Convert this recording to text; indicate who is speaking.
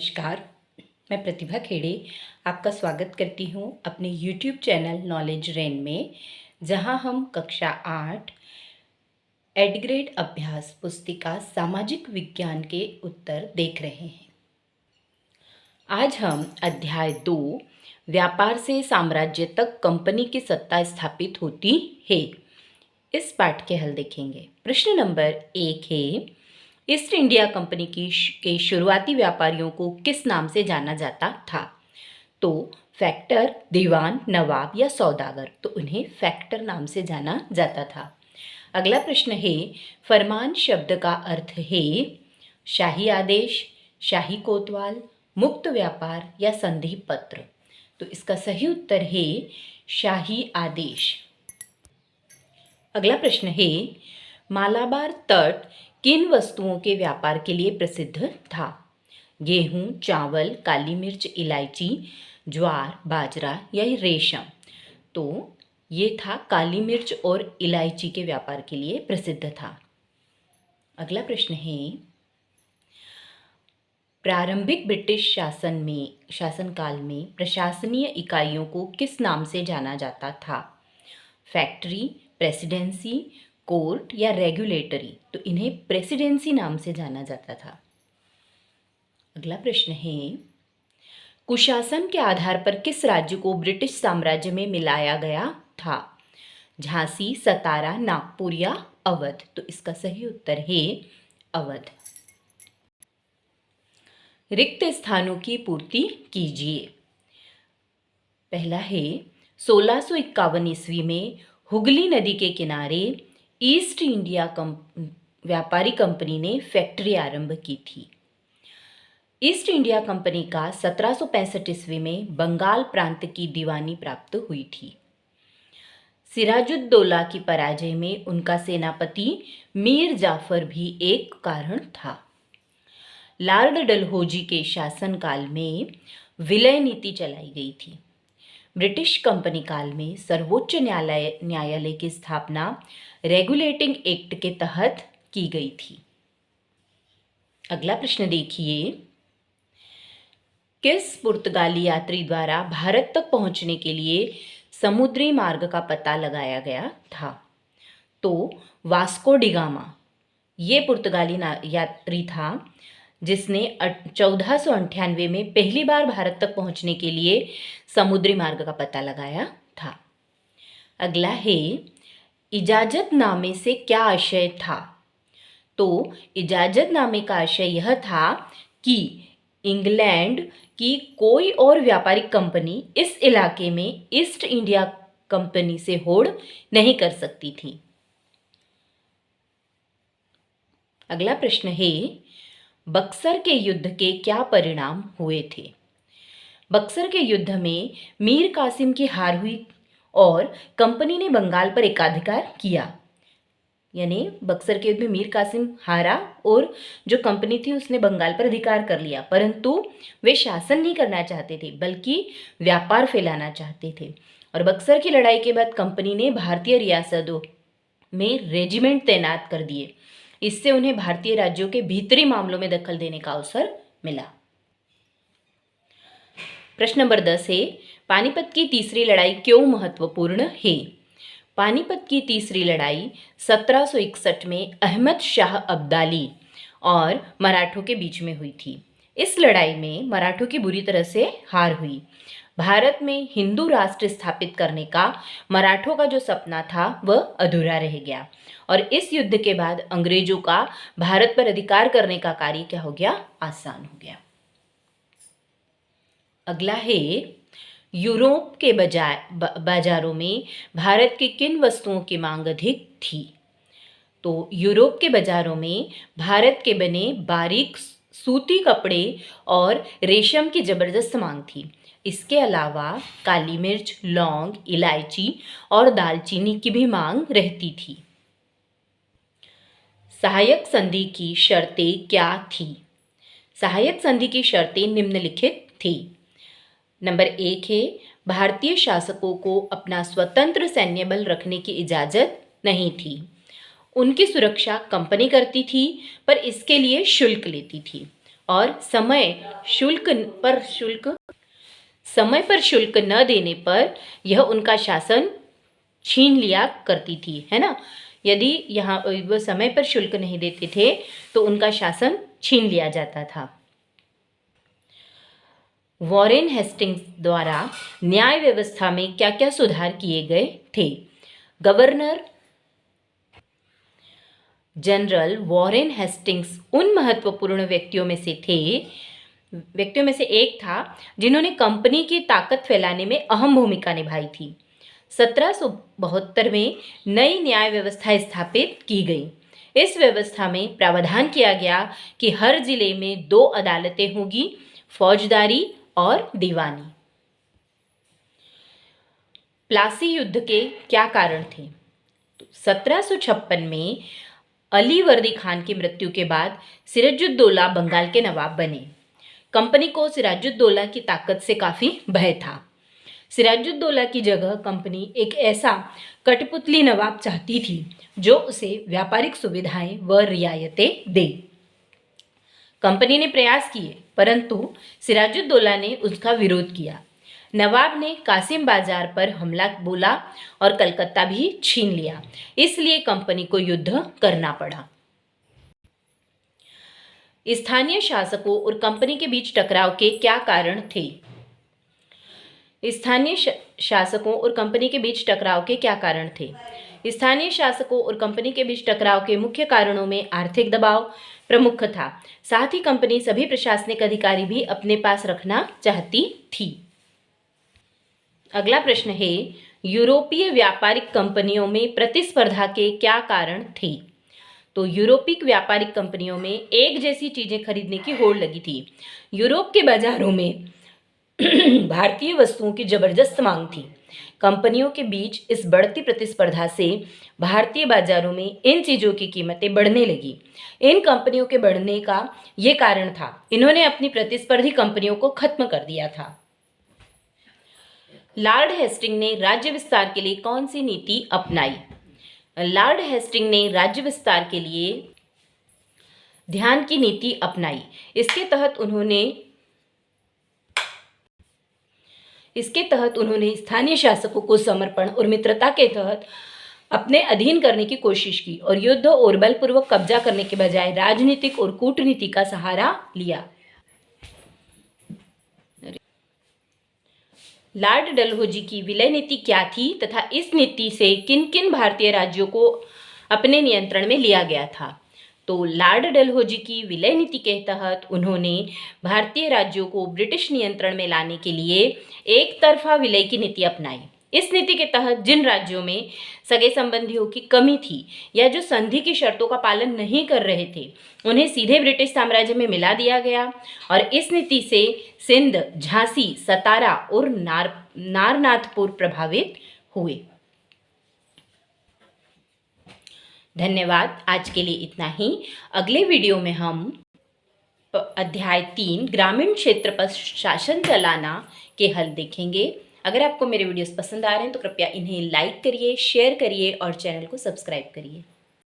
Speaker 1: नमस्कार, मैं प्रतिभा खेड़े आपका स्वागत करती हूँ अपने YouTube चैनल नॉलेज रेन में, जहाँ हम कक्षा 8 एड ग्रेड अभ्यास पुस्तिका सामाजिक विज्ञान के उत्तर देख रहे हैं। आज हम अध्याय 2 व्यापार से साम्राज्य तक कंपनी की सत्ता स्थापित होती है, इस पाठ के हल देखेंगे। प्रश्न नंबर 1 है, ईस्ट इंडिया कंपनी के शुरुआती व्यापारियों को किस नाम से जाना जाता था? तो फैक्टर, दीवान, नवाब या सौदागर, तो उन्हें फैक्टर नाम से जाना जाता था। अगला प्रश्न है, फरमान शब्द का अर्थ है शाही आदेश, शाही कोतवाल, मुक्त व्यापार या संधि पत्र। तो इसका सही उत्तर है शाही आदेश। अगला प्रश्न है, मालाबार तट किन वस्तुओं के व्यापार के लिए प्रसिद्ध था? गेहूं, चावल, काली मिर्च, इलायची, ज्वार, बाजरा या रेशम। तो ये था काली मिर्च और इलायची के व्यापार के लिए प्रसिद्ध था। अगला प्रश्न है, प्रारंभिक ब्रिटिश शासनकाल में प्रशासनीय इकाइयों को किस नाम से जाना जाता था? फैक्ट्री, प्रेसिडेंसी, कोर्ट या रेगुलेटरी। तो इन्हें प्रेसिडेंसी नाम से जाना जाता था। अगला प्रश्न है, कुशासन के आधार पर किस राज्य को ब्रिटिश साम्राज्य में मिलाया गया था? झांसी, सतारा, नागपुर या अवध। तो इसका सही उत्तर है अवध। रिक्त स्थानों की पूर्ति कीजिए। पहला है, 1651 ईस्वी में हुगली नदी के किनारे ईस्ट इंडिया व्यापारी कंपनी ने फैक्ट्री आरंभ की थी। ईस्ट इंडिया कंपनी का 1765 ईस्वी में बंगाल प्रांत की दीवानी प्राप्त हुई थी। सिराजुद्दौला की पराजय में उनका सेनापति मीर जाफर भी एक कारण था। लॉर्ड डलहौजी के शासनकाल में विलय नीति चलाई गई थी। ब्रिटिश कंपनी काल में सर्वोच्च न्यायालय की स्थापना रेगुलेटिंग एक्ट के तहत की गई थी। अगला प्रश्न देखिए, किस पुर्तगाली यात्री द्वारा भारत तक पहुंचने के लिए समुद्री मार्ग का पता लगाया गया था? तो वास्को डिगामा ये पुर्तगाली यात्री था जिसने 1498 में पहली बार भारत तक पहुंचने के लिए समुद्री मार्ग का पता लगाया था। अगला है, इजाजतनामे से क्या आशय था? तो इजाजतनामे का आशय यह था कि इंग्लैंड की कोई और व्यापारिक कंपनी इस इलाके में ईस्ट इंडिया कंपनी से होड़ नहीं कर सकती थी। अगला प्रश्न है, बक्सर के युद्ध के क्या परिणाम हुए थे? बक्सर के युद्ध में मीर कासिम की हार हुई और कंपनी ने बंगाल पर एकाधिकार किया। यानी बक्सर के युद्ध में मीर कासिम हारा और जो कंपनी थी उसने बंगाल पर अधिकार कर लिया, परंतु वे शासन नहीं करना चाहते थे बल्कि व्यापार फैलाना चाहते थे। और बक्सर की लड़ाई के बाद कंपनी ने भारतीय रियासतों में रेजिमेंट तैनात कर दिए। इससे उन्हें भारतीय राज्यों के भीतरी मामलों में दखल देने का अवसर मिला। प्रश्न नंबर 10 है, पानीपत की तीसरी लड़ाई क्यों महत्वपूर्ण है? पानीपत की तीसरी लड़ाई 1761 में अहमद शाह अब्दाली और मराठों के बीच में हुई थी। इस लड़ाई में मराठों की बुरी तरह से हार हुई। भारत में हिंदू राष्ट्र स्थापित करने का मराठों का जो सपना था वह अधूरा रह गया और इस युद्ध के बाद अंग्रेजों का भारत पर अधिकार करने का कार्य क्या हो गया? आसान हो गया। अगला है, यूरोप के बाजारों में भारत की किन वस्तुओं की मांग अधिक थी? तो यूरोप के बाजारों में भारत के बने बारीक सूती कपड़े और रेशम की जबरदस्त मांग थी। इसके अलावा काली मिर्च, लौंग, इलायची और दालचीनी की भी मांग रहती थी। सहायक संधि की शर्तें क्या थी? सहायक संधि की शर्तें निम्नलिखित थी। नंबर 1 है, भारतीय शासकों को अपना स्वतंत्र सैन्य बल रखने की इजाजत नहीं थी। उनकी सुरक्षा कंपनी करती थी पर इसके लिए शुल्क लेती थी। और समय पर शुल्क न देने पर यह उनका शासन छीन लिया करती थी, है ना। यदि यहाँ वो समय पर शुल्क नहीं देते थे तो उनका शासन छीन लिया जाता था। वॉरेन हेस्टिंग्स द्वारा न्याय व्यवस्था में क्या क्या सुधार किए गए थे? गवर्नर जनरल वॉरेन हेस्टिंग्स उन महत्वपूर्ण व्यक्तियों में से एक था जिन्होंने कंपनी की ताकत फैलाने में अहम भूमिका निभाई थी। 1772 में नई न्याय व्यवस्था स्थापित की गई। इस व्यवस्था में प्रावधान किया गया कि हर जिले में 2 अदालतें होगी, फौजदारी और दीवानी। प्लासी युद्ध के क्या कारण थे? 1756 में अली वर्दी खान की मृत्यु के बाद सिराजुद्दौला बंगाल के नवाब बने। कंपनी को सिराजुद्दौला की ताकत से काफ़ी भय था। सिराजुद्दौला की जगह कंपनी एक ऐसा कठपुतली नवाब चाहती थी जो उसे व्यापारिक सुविधाएं व रियायतें दे। कंपनी ने प्रयास किए परंतु सिराजुद्दौला ने उसका विरोध किया। नवाब ने कासिम बाजार पर हमला बोला और कलकत्ता भी छीन लिया, इसलिए कंपनी को युद्ध करना पड़ा। स्थानीय शासकों और कंपनी के बीच टकराव के क्या कारण थे? स्थानीय शासकों और कंपनी के बीच टकराव के क्या कारण थे? स्थानीय शासकों और कंपनी के बीच टकराव के मुख्य कारणों में आर्थिक दबाव प्रमुख था। साथ ही कंपनी सभी प्रशासनिक अधिकारी भी अपने पास रखना चाहती थी। अगला प्रश्न है, यूरोपीय व्यापारिक कंपनियों में प्रतिस्पर्धा के क्या कारण थे? तो यूरोपीय व्यापारिक कंपनियों में एक जैसी चीजें खरीदने की होड़ लगी थी। यूरोप के बाजारों में भारतीय वस्तुओं की जबरदस्त मांग थी। कंपनियों के बीच इस बढ़ती प्रतिस्पर्धा से भारतीय बाजारों में इन चीज़ों की कीमतें बढ़ने लगी। इन कंपनियों के बढ़ने का ये कारण था, इन्होंने अपनी प्रतिस्पर्धी कंपनियों को खत्म कर दिया था। लॉर्ड हेस्टिंग ने राज्य विस्तार के लिए कौन सी नीति अपनाई? लॉर्ड हेस्टिंग ने राज्य विस्तार के लिए ध्यान की नीति अपनाई। इसके तहत उन्होंने स्थानीय शासकों को समर्पण और मित्रता के तहत अपने अधीन करने की कोशिश की और युद्ध और बलपूर्वक कब्जा करने के बजाय राजनीतिक और कूटनीति का सहारा लिया। लॉर्ड डलहौजी की विलय नीति क्या थी तथा इस नीति से किन किन भारतीय राज्यों को अपने नियंत्रण में लिया गया था? तो लॉर्ड डलहौजी की विलय नीति के तहत उन्होंने भारतीय राज्यों को ब्रिटिश नियंत्रण में लाने के लिए एक तरफा विलय की नीति अपनाई। इस नीति के तहत जिन राज्यों में सगे संबंधियों की कमी थी या जो संधि की शर्तों का पालन नहीं कर रहे थे, उन्हें सीधे ब्रिटिश साम्राज्य में मिला दिया गया और इस नीति से सिंध, झांसी, सतारा और नारनाथपुर प्रभावित हुए। धन्यवाद। आज के लिए इतना ही। अगले वीडियो में हम अध्याय 3 ग्रामीण क्षेत्र पर शासन चलाना के हल देखेंगे। अगर आपको मेरे वीडियोस पसंद आ रहे हैं तो कृपया इन्हें लाइक करिए, शेयर करिए और चैनल को सब्सक्राइब करिए।